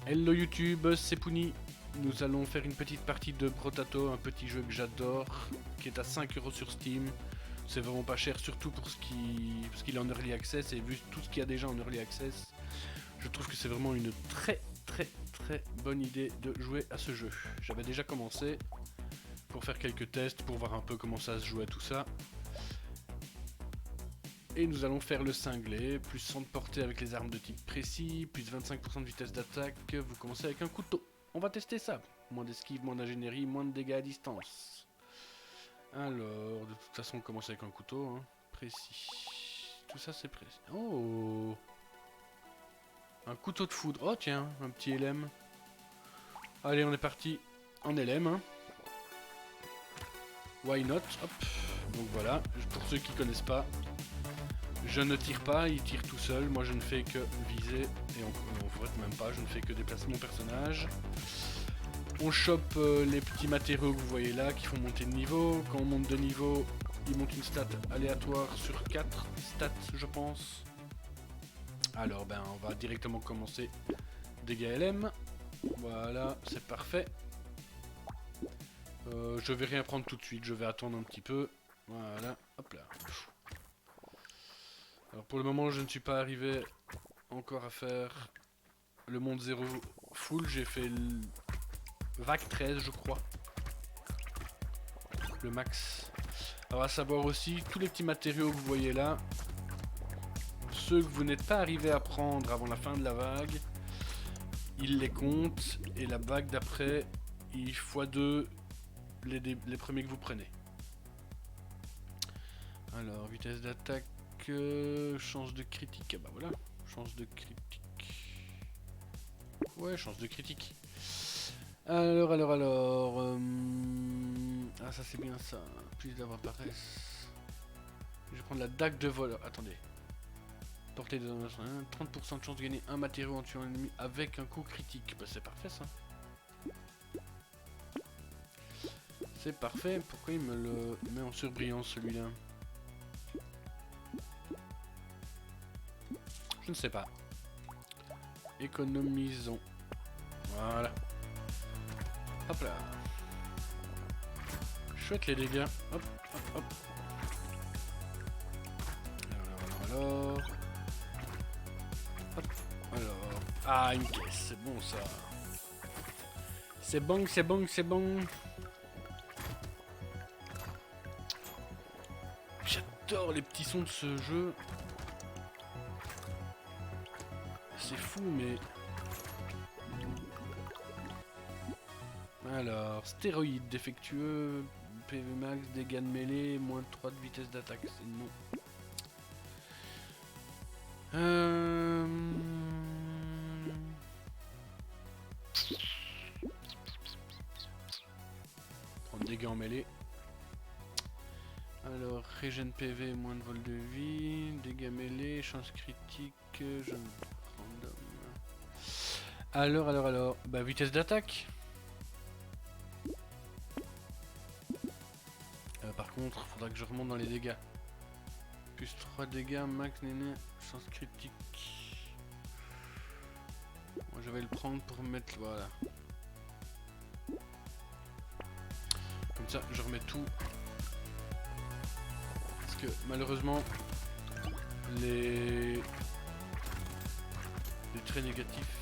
Hello YouTube, c'est Pouni. Nous allons faire une petite partie de Brotato, un petit jeu que j'adore, qui est à 5€ sur Steam. C'est vraiment pas cher, surtout pour ce qu'il est en Early Access, et vu tout ce qu'il y a déjà en Early Access, je trouve que c'est vraiment une très bonne idée de jouer à ce jeu. J'avais déjà commencé pour faire quelques tests, pour voir un peu comment ça se jouait tout ça. Et nous allons faire le cinglé, plus 100 de portée avec les armes de type précis, plus 25% de vitesse d'attaque, vous commencez avec un couteau. On va tester ça. Moins d'esquive, moins d'ingénierie, moins de dégâts à distance. Alors, de toute façon on commence avec un couteau, hein. Précis. Tout ça c'est précis. Oh, un couteau de foudre. Oh tiens, un petit LM. Allez, on est parti en LM, hein. Why not? Hop. Donc voilà, pour ceux qui connaissent pas, je ne tire pas, il tire tout seul. Moi je ne fais que viser, et on voit même pas, je ne fais que déplacer mon personnage. On chope les petits matériaux que vous voyez là qui font monter de niveau. Quand on monte de niveau, il monte une stat aléatoire sur 4 stats, je pense. Alors ben on va directement commencer dégâts LM. Voilà, c'est parfait. Je vais rien prendre tout de suite, je vais attendre un petit peu. Voilà, hop là. Alors pour le moment je ne suis pas arrivé encore à faire le monde 0 full, j'ai fait le vague 13 je crois. Le max. Alors à savoir aussi, tous les petits matériaux que vous voyez là, ceux que vous n'êtes pas arrivé à prendre avant la fin de la vague, il les compte, et la vague d'après, il x2 les premiers que vous prenez. Alors vitesse d'attaque, chance de critique, ah bah voilà, chance de critique. Ouais, chance de critique. Alors, ah ça c'est bien ça, plus d'avoir paresse. Je vais prendre la dague de vol, attendez. Portée de 30% de chance de gagner un matériau en tuant un ennemi avec un coup critique, bah c'est parfait ça. C'est parfait, pourquoi il me le met en surbrillance celui-là? Je ne sais pas. Économisons. Voilà. Hop là. Chouette les dégâts. Hop, hop, hop. Alors. Hop, alors. Ah, une caisse, c'est bon ça. C'est bon, c'est bon, c'est bon. J'adore les petits sons de ce jeu. C'est fou, mais... Alors, stéroïdes défectueux, PV max, dégâts de mêlée, moins de 3 de vitesse d'attaque, c'est non. Prendre dégâts en mêlée. Alors, régène PV, moins de vol de vie, dégâts mêlés, chance critique, je random. Alors, bah vitesse d'attaque. Par contre, faudra que je remonte dans les dégâts. Plus 3 dégâts, max néné, chance critique. Moi je vais le prendre pour mettre, voilà. Comme ça, je remets tout. Parce que malheureusement, les traits négatifs.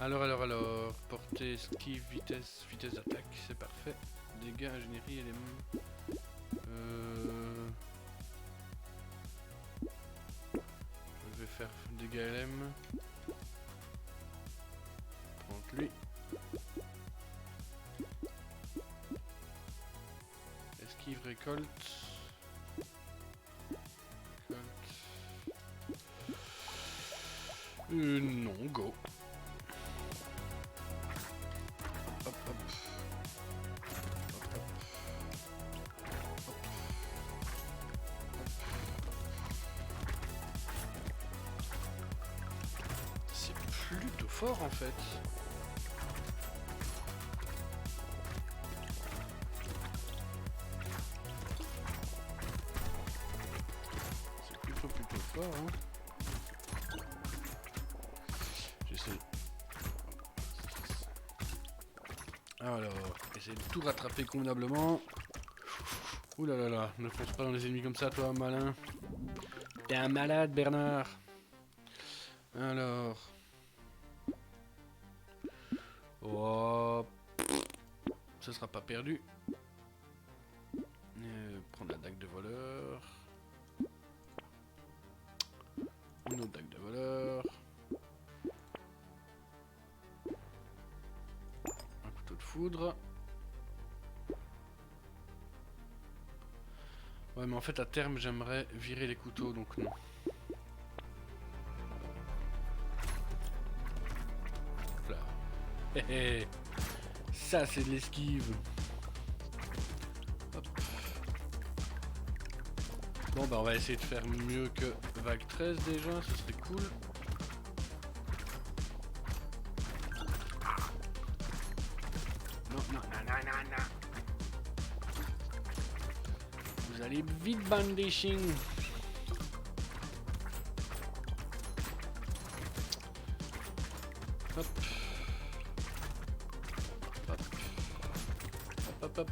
Alors, portée, esquive, vitesse d'attaque, c'est parfait. Dégâts, ingénierie, éléments. Je vais faire dégâts LM. Prendre lui. Esquive, récolte. Non, go. plutôt fort en fait. C'est plutôt fort hein. J'essaie. Alors, essayer de tout rattraper convenablement. Ouh là là là, ne fonce pas dans les ennemis comme ça toi malin. T'es un malade Bernard. Alors. Oh. Ce sera pas perdu. Prendre la dague de voleur. Une autre dague de voleur. Un couteau de foudre. Ouais mais en fait à terme j'aimerais virer les couteaux donc non. Là. Hé hé. Ça c'est de l'esquive. Hop. Bon bah on va essayer de faire mieux que vague 13 déjà, ce serait cool. Non, non, non, non, non, non. Vous allez vite bandishing. Hop. Hop. Hop, hop, hop.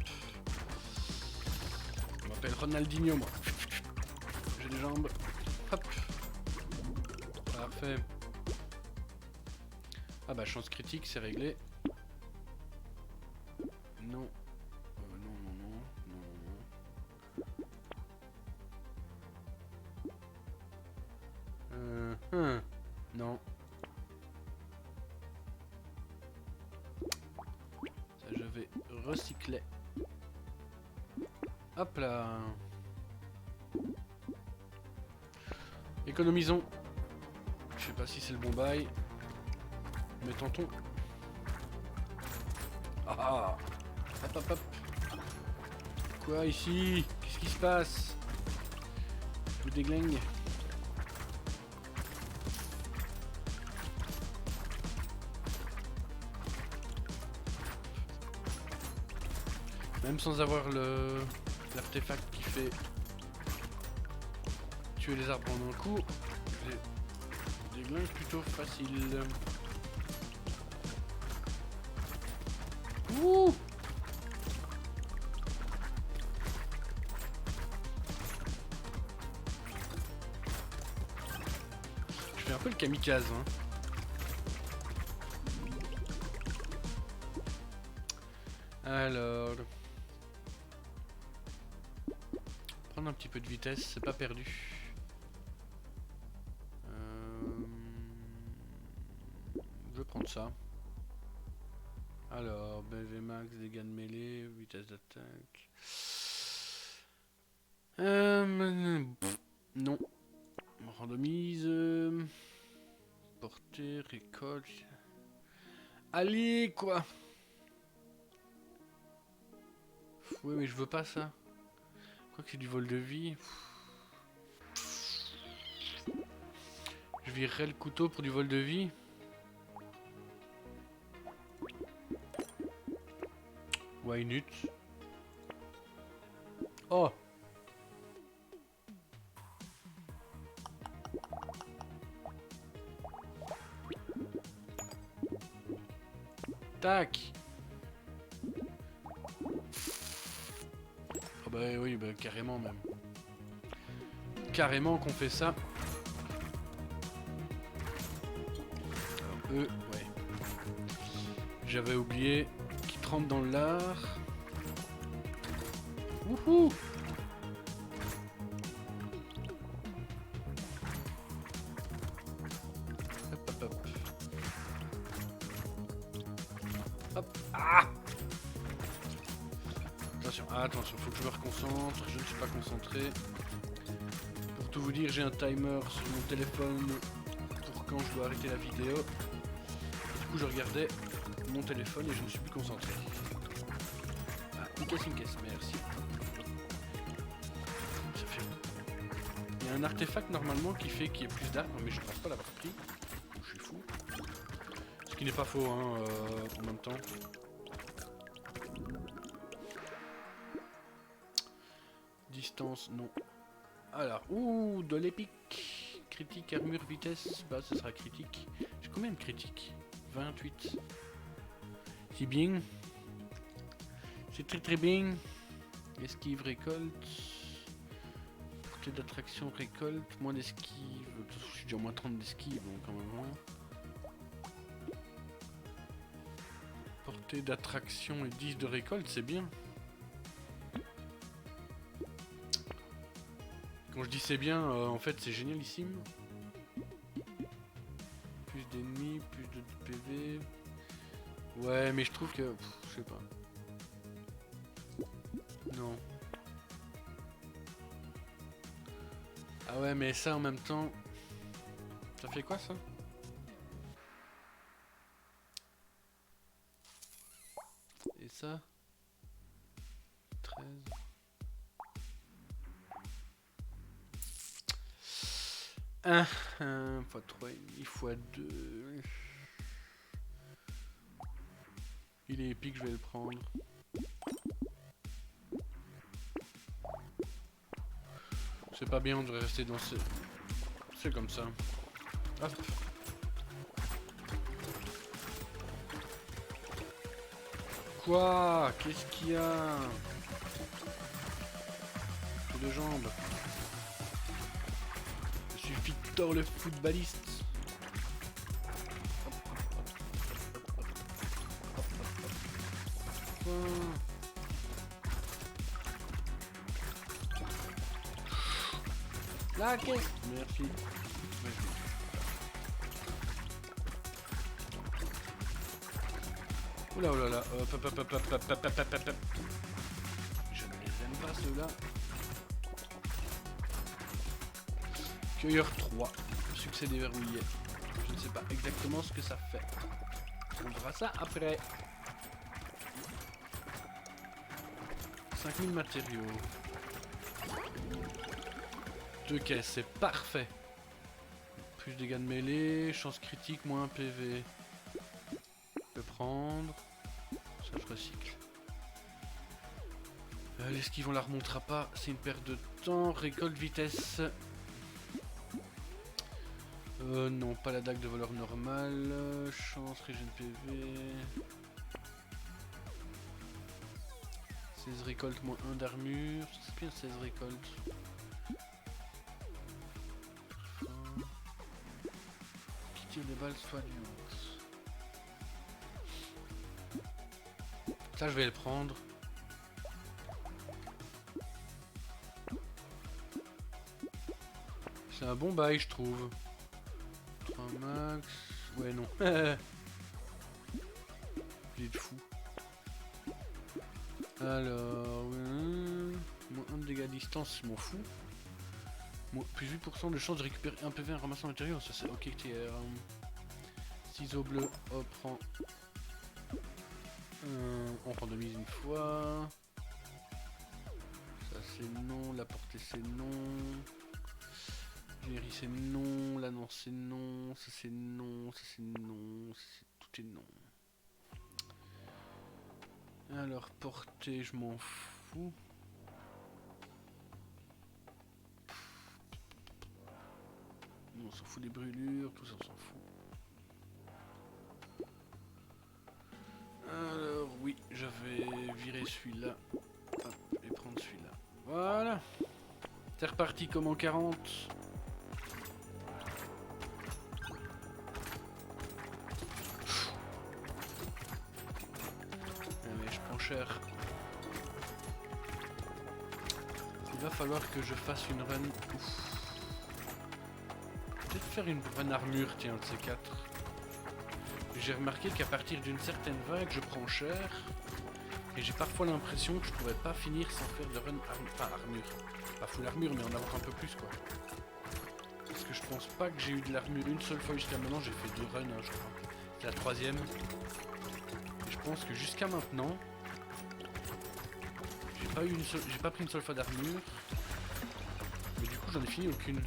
Je m'appelle Ronaldinho moi. J'ai des jambes. Hop. Parfait. Ah bah chance critique c'est réglé. Non. Non. Ça je vais recycler. Hop là. Économisons. Je sais pas si c'est le bon bail. Mais tentons. Ah. Hop hop hop. Quoi ici? Qu'est-ce qui se passe? Je vous déglingue. Même sans avoir l'artefact qui fait tuer les arbres en un coup, j'ai des glingues plutôt faciles. Ouh! Je fais un peu le kamikaze, hein. Alors... prendre un petit peu de vitesse, c'est pas perdu. Je vais prendre ça. Alors, BV max, dégâts de mêlée, vitesse d'attaque. Non. Randomise. Portée, récolte. Allez, quoi. Oui, mais je veux pas ça. Quoi que c'est du vol de vie. Je virerai le couteau pour du vol de vie. Why not? Oh! Tac! Oh bah oui, bah carrément même. Carrément qu'on fait ça. Alors eux, ouais. J'avais oublié qu'ils trempent dans l'art. Wouhou! Hop hop hop. Hop. Ah! Attention, faut que je me reconcentre, je ne suis pas concentré. Pour tout vous dire, j'ai un timer sur mon téléphone pour quand je dois arrêter la vidéo. Et du coup, je regardais mon téléphone et je ne suis plus concentré. Ah, une caisse, merci. Ça fait... Il y a un artefact normalement qui fait qu'il y ait plus d'arbres, mais je pense pas l'avoir pris. Je suis fou. Ce qui n'est pas faux, hein, en même temps. Distance, non. Alors, ouh, de l'épique. Critique, armure, vitesse. Bah, ce sera critique. J'ai combien de critiques? 28. C'est bien. C'est très très bien. Esquive, récolte. Portée d'attraction, récolte. Moins d'esquive. Je suis déjà à moins 30 d'esquive, donc quand même. Portée d'attraction et 10 de récolte, c'est bien. Quand je dis c'est bien, en fait c'est génialissime. Plus d'ennemis, plus de PV. Ouais, mais je trouve que... je sais pas. Non. Ah ouais, mais ça en même temps... Ça fait quoi ça? Et ça 13. Un fois 3,5 fois 2. Il est épique, je vais le prendre. C'est pas bien, on devrait rester dans ce... C'est comme ça. Hop. Quoi? Qu'est-ce qu'il y a? J'ai deux jambes. Je suis Victor le footballiste. La caisse. Merci. Oula oula là. Je ne les aime pas ceux-là. Cueilleur 3. Succès déverrouillé. Je ne sais pas exactement ce que ça fait. On verra ça après. 5000 matériaux. 2 caisses, c'est parfait. Plus de dégâts de mêlée, chance critique, moins PV. Je peux prendre. Ça je recycle. L'esquive on la remontera pas, c'est une perte de temps. Récolte vitesse. Non, pas la dague de voleur normale. Chance, régène PV. 16 récoltes, moins 1 d'armure. C'est bien 16 récoltes. Qui tire des balles soignantes. Ça, je vais le prendre. C'est un bon bail, je trouve. 3 max. Ouais, non. Il est de fou. Alors, moins 1 de dégâts à distance, je m'en fous. Plus 8% de chance de récupérer un PV en ramassant matériaux, ça c'est ok. Ciseaux bleus, hop, prend. On prend de mise une fois. Ça c'est non, la portée c'est non. Générie c'est non, l'annonce c'est non, ça c'est non, ça c'est non, tout est non. Alors portée je m'en fous. On s'en fout des brûlures, tout ça on s'en fout. Alors oui, je vais virer celui-là et prendre celui-là. Voilà. C'est reparti comme en 40. Allez, je prends cher. Il va falloir que je fasse une run. Peut-être faire une run armure, tiens, de ces 4. J'ai remarqué qu'à partir d'une certaine vague, je prends cher. Et j'ai parfois l'impression que je pourrais pas finir sans faire de run armure. Pas full armure, mais en avoir un peu plus, quoi. Parce que je pense pas que j'ai eu de l'armure une seule fois jusqu'à maintenant. J'ai fait 2 runs, hein, je crois. C'est la 3e. Et je pense que jusqu'à maintenant, j'ai pas pris une seule fois d'armure. Mais du coup, j'en ai fini aucune.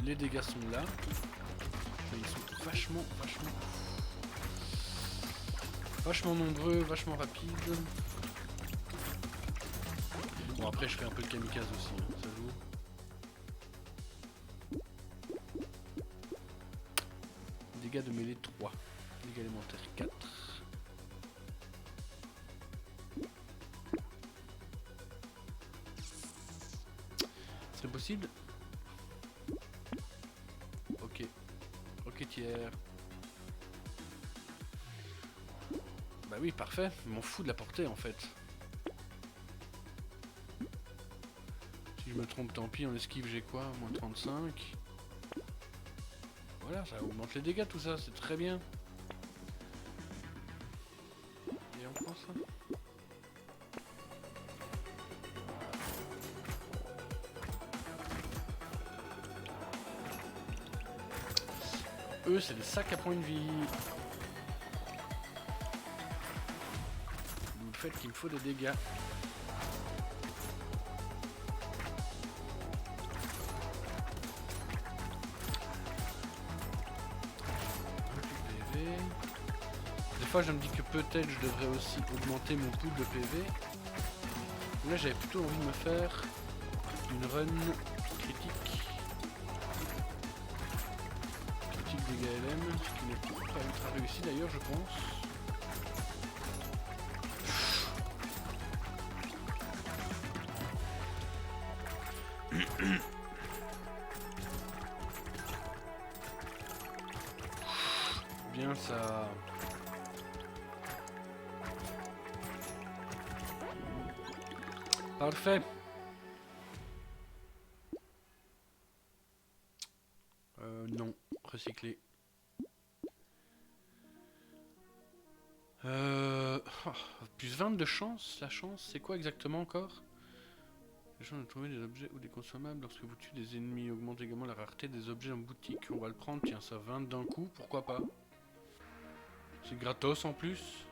Les dégâts sont là. Mais ils sont vachement nombreux, vachement rapides. Bon après je fais un peu de kamikaze aussi, hein, ça joue. Dégâts de mêlée 3. Dégâts élémentaires 4. C'est possible? Ok. Roquetière. Bah oui, parfait. Je m'en fous de la portée en fait. Si je me trompe, tant pis. En esquive, j'ai quoi? Moins 35. Voilà, ça augmente les dégâts tout ça, c'est très bien. Et on prend ça. Eux, c'est des sacs à points de vie. D'où le fait qu'il me faut des dégâts. Des fois je me dis que peut-être je devrais aussi augmenter mon pool de PV. Là j'avais plutôt envie de me faire une run critique. Critique dégâts LM, ce qui n'est pas ultra réussi d'ailleurs je pense. Bien ça. Parfait. Non, recycler. Plus 20 de chance. La chance, c'est quoi exactement encore? Les gens de trouver des objets ou des consommables lorsque vous tuez des ennemis augmente également la rareté des objets en boutique. On va le prendre, tiens, ça 20 d'un coup, pourquoi pas? C'est gratos en plus.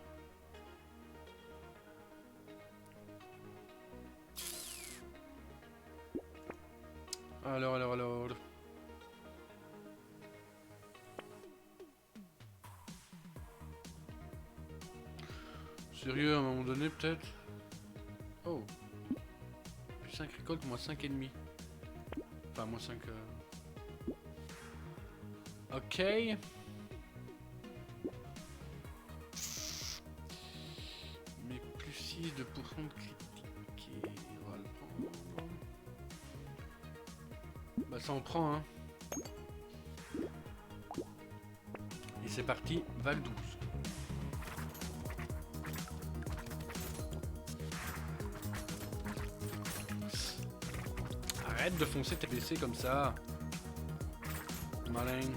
Alors. Sérieux, à un moment donné, peut-être? Oh. Plus 5 récoltes, moins 5 ennemis. Enfin, moins 5... Ok. Mais plus 6 de pourcent de critique. On va le prendre. Bah ça en prend, hein. Et c'est parti, vague 12. Arrête de foncer tes PC comme ça. Malin.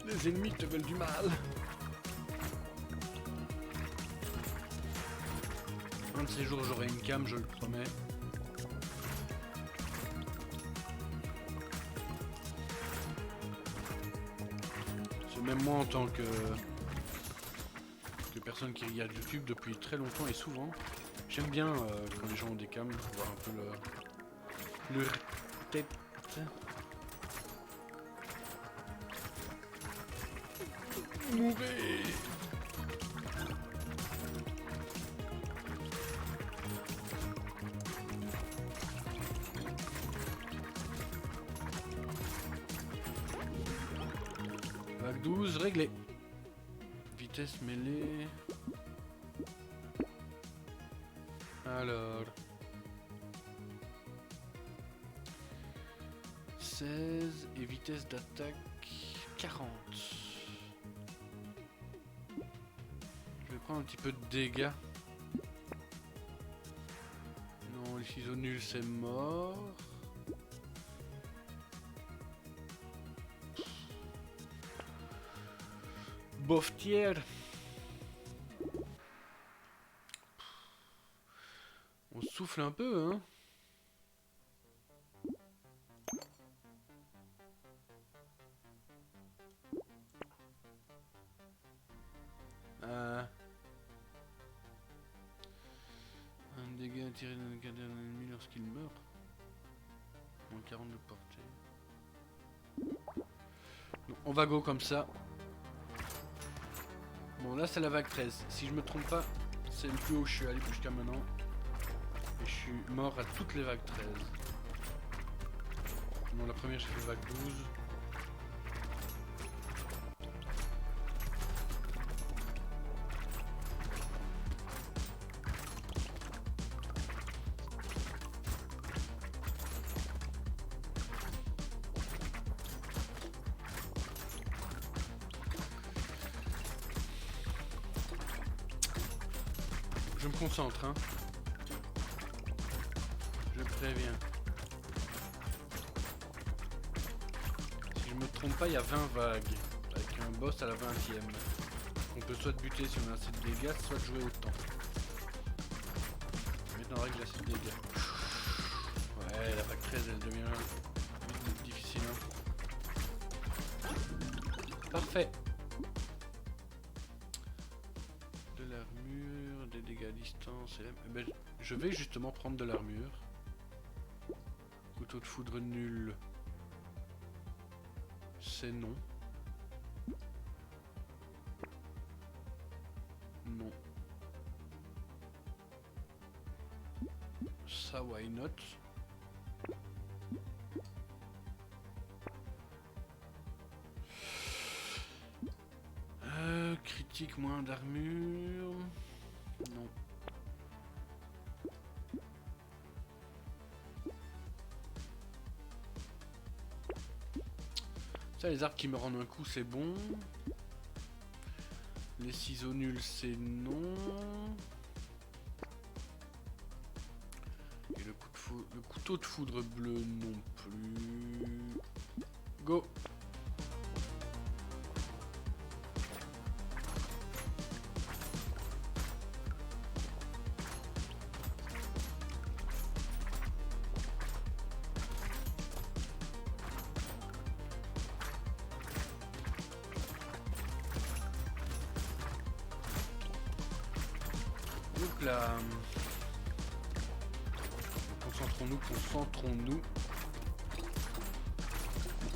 Les ennemis te veulent du mal. Un de ces jours j'aurai une cam, je le promets. C'est même moi en tant que personne qui regarde YouTube depuis très longtemps et souvent. J'aime bien quand les gens ont des cams, voir un peu leur tête. Mourez! Vague 12, réglé. Vitesse mêlée. Alors. 16 et vitesse d'attaque 40. Je vais prendre un petit peu de dégâts. Non, les ciseaux nuls c'est mort. Boftière. On souffle un peu, hein. Un dégât tiré d'un cadavre ennemi lorsqu'il meurt. Moins 40 de portée. On va go comme ça. Bon, là c'est la vague 13. Si je me trompe pas, c'est le plus haut que je suis allé jusqu'à maintenant. Et je suis mort à toutes les vagues 13. Bon, la première j'ai fait vague 12. Je me concentre, hein. Je préviens. Si je me trompe pas, il y a 20 vagues. Avec un boss à la 20e. On peut soit buter si on a assez de dégâts, soit jouer autant. Maintenant, que j'ai assez de dégâts. Ouais, la vague 13, elle devient vite difficile. Hein. Parfait. De l'armure, des dégâts à distance. Et ben, je vais justement prendre de l'armure. Couteau de foudre nul. C'est non. Non. Ça, why not? Critique, moins d'armure. Non. Ça, les arbres qui me rendent un coup, c'est bon. Les ciseaux nuls, c'est non. Et le couteau de foudre bleu, non plus. Go! Donc là, concentrons-nous.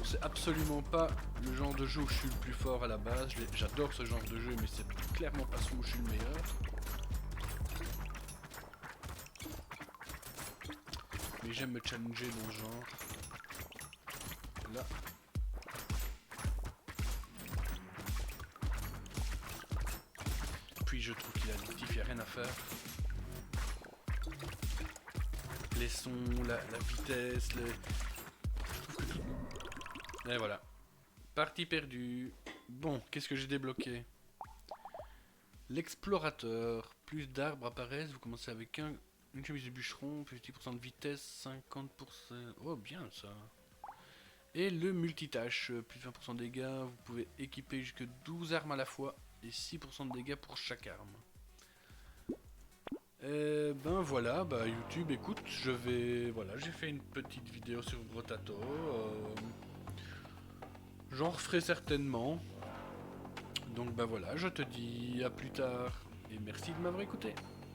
C'est absolument pas le genre de jeu où je suis le plus fort à la base. J'adore ce genre de jeu, mais c'est clairement pas celui où je suis le meilleur. Mais j'aime me challenger dans ce genre. Là. Puis je trouve qu'il est addictif, il n'y a rien à faire. Les sons, la vitesse, je trouve que tout... Et voilà. Partie perdue. Bon, qu'est-ce que j'ai débloqué? L'explorateur. Plus d'arbres apparaissent, vous commencez avec une chemise de bûcheron, plus 10% de vitesse, 50%... Oh, bien ça. Et le multitâche, plus 20% de dégâts, vous pouvez équiper jusque 12 armes à la fois et 6% de dégâts pour chaque arme. Ben voilà, bah YouTube, écoute, voilà, j'ai fait une petite vidéo sur Brotato. J'en referai certainement. Donc bah voilà, je te dis à plus tard et merci de m'avoir écouté.